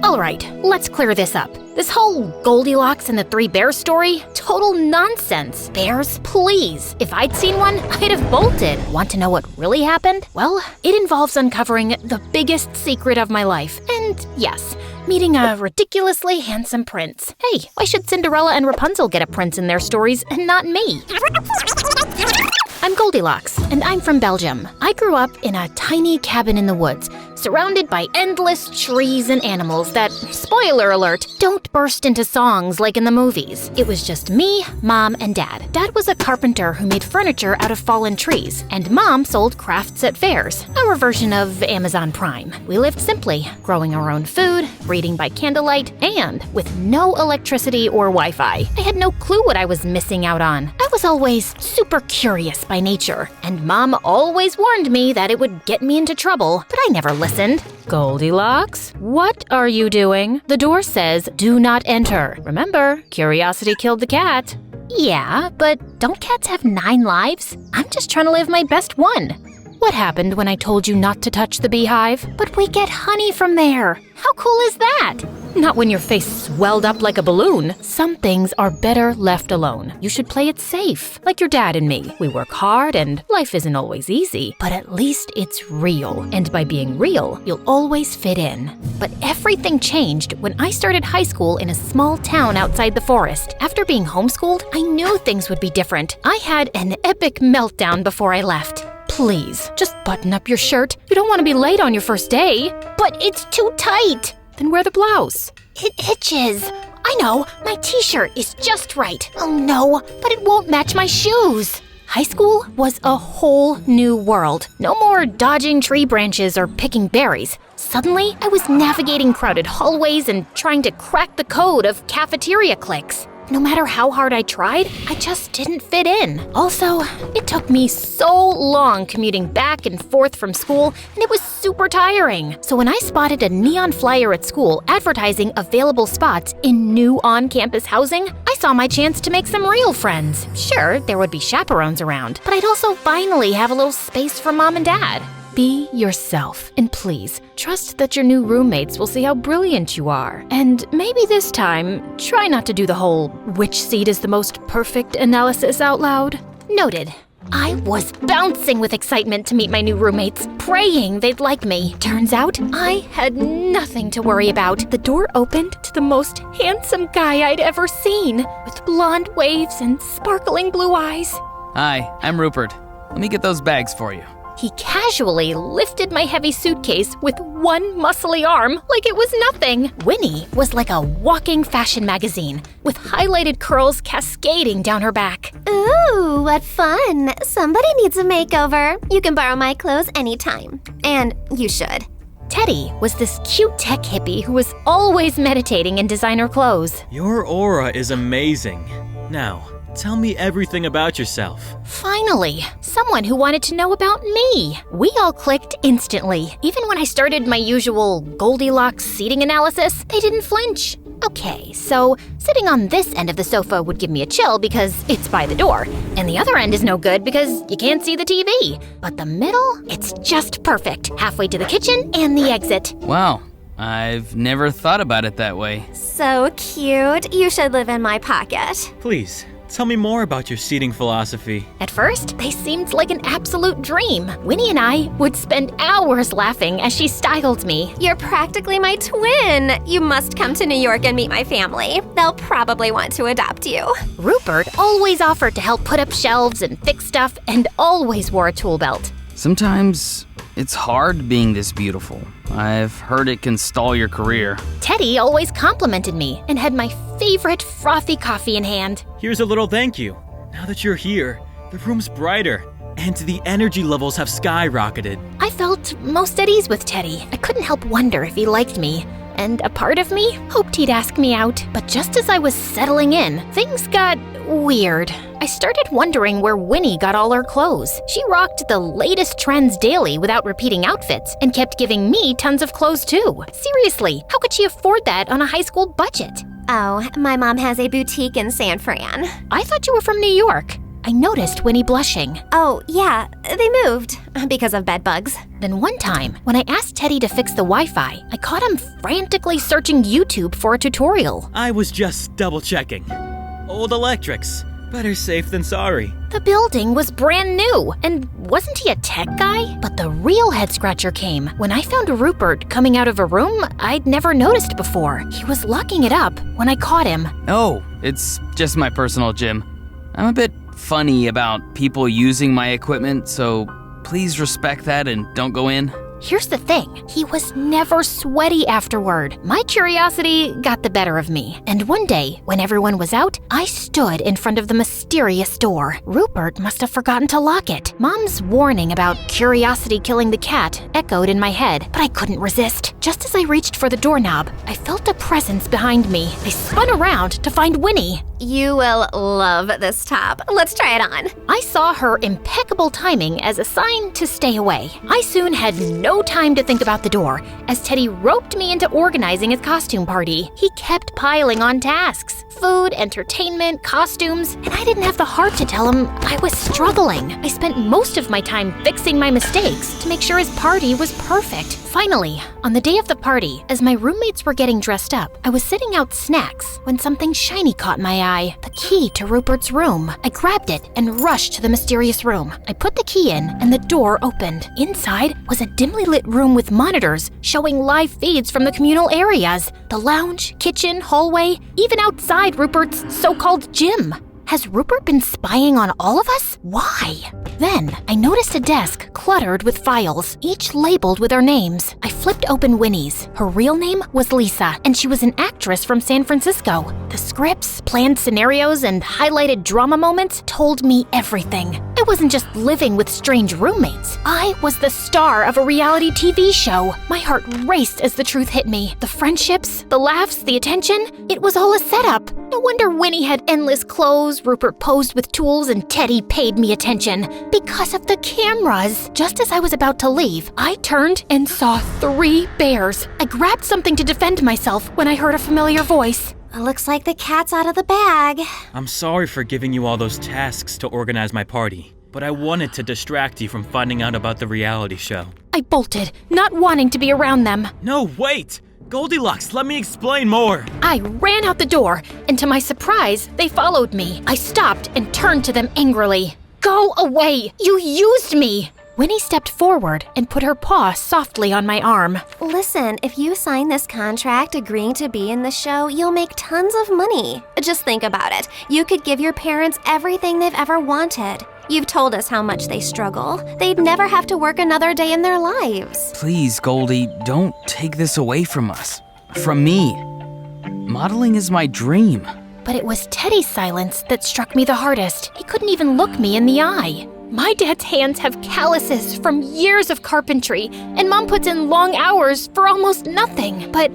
All right, let's clear this up. This whole Goldilocks and the Three Bears story, total nonsense. Bears, please. If I'd seen one, I'd have bolted. Want to know what really happened? Well, it involves uncovering the biggest secret of my life. And yes, meeting a ridiculously handsome prince. Hey, why should Cinderella and Rapunzel get a prince in their stories and not me? I'm Goldilocks, and I'm from Belgium. I grew up in a tiny cabin in the woods, surrounded by endless trees and animals that, spoiler alert, don't burst into songs like in the movies. It was just me, Mom, and Dad. Dad was a carpenter who made furniture out of fallen trees, and Mom sold crafts at fairs, our version of Amazon Prime. We lived simply, growing our own food, reading by candlelight, and with no electricity or Wi-Fi. I had no clue what I was missing out on. I was always super curious by nature, and Mom always warned me that it would get me into trouble, but I never listened. Goldilocks, what are you doing? The door says, do not enter. Remember, curiosity killed the cat. Yeah, but don't cats have 9 lives? I'm just trying to live my best one. What happened when I told you not to touch the beehive? But we get honey from there. How cool is that? Not when your face swelled up like a balloon. Some things are better left alone. You should play it safe, like your dad and me. We work hard and life isn't always easy, but at least it's real. And by being real, you'll always fit in. But everything changed when I started high school in a small town outside the forest. After being homeschooled, I knew things would be different. I had an epic meltdown before I left. Please, just button up your shirt. You don't want to be late on your first day. But it's too tight. Then wear the blouse. It itches. I know, my t-shirt is just right. Oh no, but it won't match my shoes. High school was a whole new world. No more dodging tree branches or picking berries. Suddenly, I was navigating crowded hallways and trying to crack the code of cafeteria cliques. No matter how hard I tried, I just didn't fit in. Also, it took me so long commuting back and forth from school, and it was super tiring. So when I spotted a neon flyer at school advertising available spots in new on-campus housing, I saw my chance to make some real friends. Sure, there would be chaperones around, but I'd also finally have a little space for Mom and Dad. Be yourself, and please, trust that your new roommates will see how brilliant you are. And maybe this time, try not to do the whole which seat is the most perfect analysis out loud. Noted. I was bouncing with excitement to meet my new roommates, praying they'd like me. Turns out, I had nothing to worry about. The door opened to the most handsome guy I'd ever seen, with blonde waves and sparkling blue eyes. Hi, I'm Rupert. Let me get those bags for you. He casually lifted my heavy suitcase with one muscly arm like it was nothing. Winnie was like a walking fashion magazine, with highlighted curls cascading down her back. Ooh, what fun. Somebody needs a makeover. You can borrow my clothes anytime. And you should. Teddy was this cute tech hippie who was always meditating in designer clothes. Your aura is amazing. Now, tell me everything about yourself. Finally, someone who wanted to know about me. We all clicked instantly. Even when I started my usual Goldilocks seating analysis, they didn't flinch. Okay, so sitting on this end of the sofa would give me a chill because it's by the door, and the other end is no good because you can't see the TV. But the middle, it's just perfect, halfway to the kitchen and the exit. Wow, I've never thought about it that way. So cute. You should live in my pocket. Please, tell me more about your seating philosophy. At first, they seemed like an absolute dream. Winnie and I would spend hours laughing as she styled me. You're practically my twin. You must come to New York and meet my family. They'll probably want to adopt you. Rupert always offered to help put up shelves and fix stuff and always wore a tool belt. Sometimes it's hard being this beautiful. I've heard it can stall your career. Teddy always complimented me and had my favorite frothy coffee in hand. Here's a little thank you. Now that you're here, the room's brighter, and the energy levels have skyrocketed. I felt most at ease with Teddy. I couldn't help wonder if he liked me, and a part of me hoped he'd ask me out. But just as I was settling in, things got weird. I started wondering where Winnie got all her clothes. She rocked the latest trends daily without repeating outfits and kept giving me tons of clothes too. Seriously, how could she afford that on a high school budget? Oh, my mom has a boutique in San Fran. I thought you were from New York. I noticed Winnie blushing. Oh, yeah, they moved because of bed bugs. Then one time, when I asked Teddy to fix the Wi-Fi, I caught him frantically searching YouTube for a tutorial. I was just double-checking. Old electrics. Better safe than sorry. The building was brand new, and wasn't he a tech guy? But the real head-scratcher came when I found Rupert coming out of a room I'd never noticed before. He was locking it up when I caught him. Oh, it's just my personal gym. I'm a bit funny about people using my equipment, so please respect that and don't go in. Here's the thing, he was never sweaty afterward. My curiosity got the better of me. And one day, when everyone was out, I stood in front of the mysterious door. Rupert must have forgotten to lock it. Mom's warning about curiosity killing the cat echoed in my head, but I couldn't resist. Just as I reached for the doorknob, I felt a presence behind me. I spun around to find Winnie. You will love this top. Let's try it on. I saw her impeccable timing as a sign to stay away. I soon had no time to think about the door, as Teddy roped me into organizing his costume party. He kept piling on tasks. Food, entertainment, costumes, and I didn't have the heart to tell him I was struggling. I spent most of my time fixing my mistakes to make sure his party was perfect. Finally, on the day of the party, as my roommates were getting dressed up, I was sitting out snacks when something shiny caught my eye. The key to Rupert's room. I grabbed it and rushed to the mysterious room. I put the key in and the door opened. Inside was a dimly lit room with monitors showing live feeds from the communal areas. The lounge, kitchen, hallway, even outside Rupert's so-called gym. Has Rupert been spying on all of us? Why? Then, I noticed a desk cluttered with files, each labeled with our names. I flipped open Winnie's. Her real name was Lisa, and she was an actress from San Francisco. The scripts, planned scenarios, and highlighted drama moments told me everything. I wasn't just living with strange roommates. I was the star of a reality TV show. My heart raced as the truth hit me. The friendships, the laughs, the attention, it was all a setup. No wonder Winnie had endless clothes, Rupert posed with tools, and Teddy paid me attention. Because of the cameras. Just as I was about to leave, I turned and saw 3 bears. I grabbed something to defend myself when I heard a familiar voice. Looks like the cat's out of the bag. I'm sorry for giving you all those tasks to organize my party, but I wanted to distract you from finding out about the reality show. I bolted, not wanting to be around them. No, wait! Goldilocks, let me explain more! I ran out the door, and to my surprise, they followed me. I stopped and turned to them angrily. Go away! You used me! Winnie stepped forward and put her paw softly on my arm. Listen, if you sign this contract agreeing to be in the show, you'll make tons of money. Just think about it. You could give your parents everything they've ever wanted. You've told us how much they struggle. They'd never have to work another day in their lives. Please, Goldie, don't take this away from us. From me. Modeling is my dream. But it was Teddy's silence that struck me the hardest. He couldn't even look me in the eye. My dad's hands have calluses from years of carpentry, and Mom puts in long hours for almost nothing. But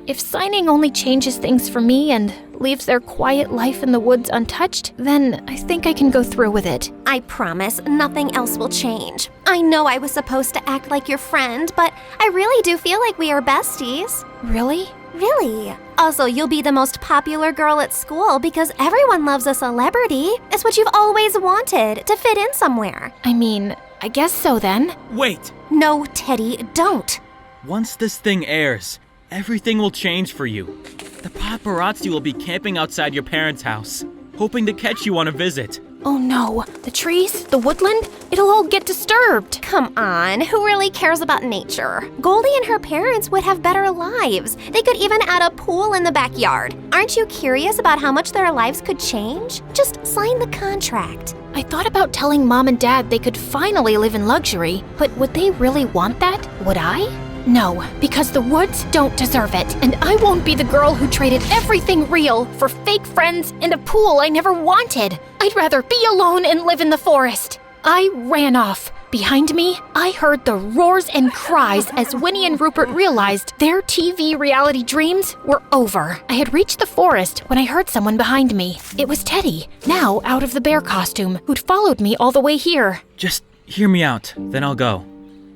if signing only changes things for me and leaves their quiet life in the woods untouched, then I think I can go through with it. I promise nothing else will change. I know I was supposed to act like your friend, but I really do feel like we are besties. Really? Really. Also, you'll be the most popular girl at school because everyone loves a celebrity. It's what you've always wanted, to fit in somewhere. I mean, I guess so then. Wait! No, Teddy, don't. Once this thing airs, everything will change for you. The paparazzi will be camping outside your parents' house, hoping to catch you on a visit. Oh no, the trees, the woodland, it'll all get disturbed. Come on, who really cares about nature? Goldie and her parents would have better lives. They could even add a pool in the backyard. Aren't you curious about how much their lives could change? Just sign the contract. I thought about telling Mom and Dad they could finally live in luxury, but would they really want that? Would I? No, because the woods don't deserve it, and I won't be the girl who traded everything real for fake friends and a pool I never wanted. I'd rather be alone and live in the forest. I ran off. Behind me, I heard the roars and cries as Winnie and Rupert realized their TV reality dreams were over. I had reached the forest when I heard someone behind me. It was Teddy, now out of the bear costume, who'd followed me all the way here. Just hear me out, then I'll go.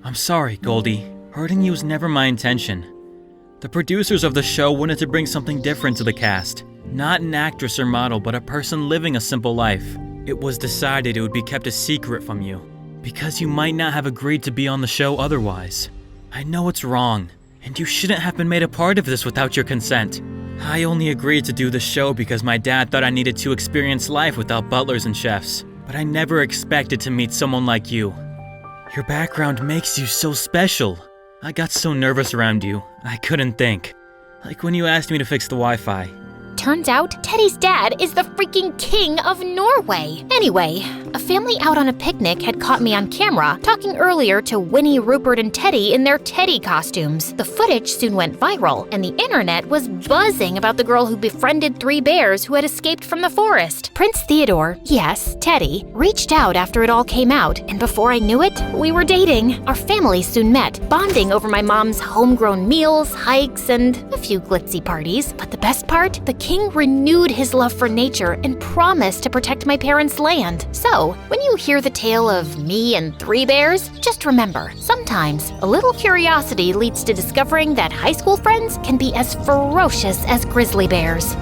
I'm sorry, Goldie. Hurting you was never my intention. The producers of the show wanted to bring something different to the cast. Not an actress or model, but a person living a simple life. It was decided it would be kept a secret from you, because you might not have agreed to be on the show otherwise. I know it's wrong, and you shouldn't have been made a part of this without your consent. I only agreed to do the show because my dad thought I needed to experience life without butlers and chefs, but I never expected to meet someone like you. Your background makes you so special. I got so nervous around you, I couldn't think. Like when you asked me to fix the Wi-Fi. Turns out, Teddy's dad is the freaking king of Norway. Anyway, a family out on a picnic had caught me on camera talking earlier to Winnie, Rupert, and Teddy in their Teddy costumes. The footage soon went viral, and the internet was buzzing about the girl who befriended 3 bears who had escaped from the forest. Prince Theodore, yes, Teddy, reached out after it all came out, and before I knew it, we were dating. Our families soon met, bonding over my mom's homegrown meals, hikes, and a few glitzy parties. But the best part? The king renewed his love for nature and promised to protect my parents' land. So, when you hear the tale of me and 3 bears, just remember, sometimes a little curiosity leads to discovering that high school friends can be as ferocious as grizzly bears.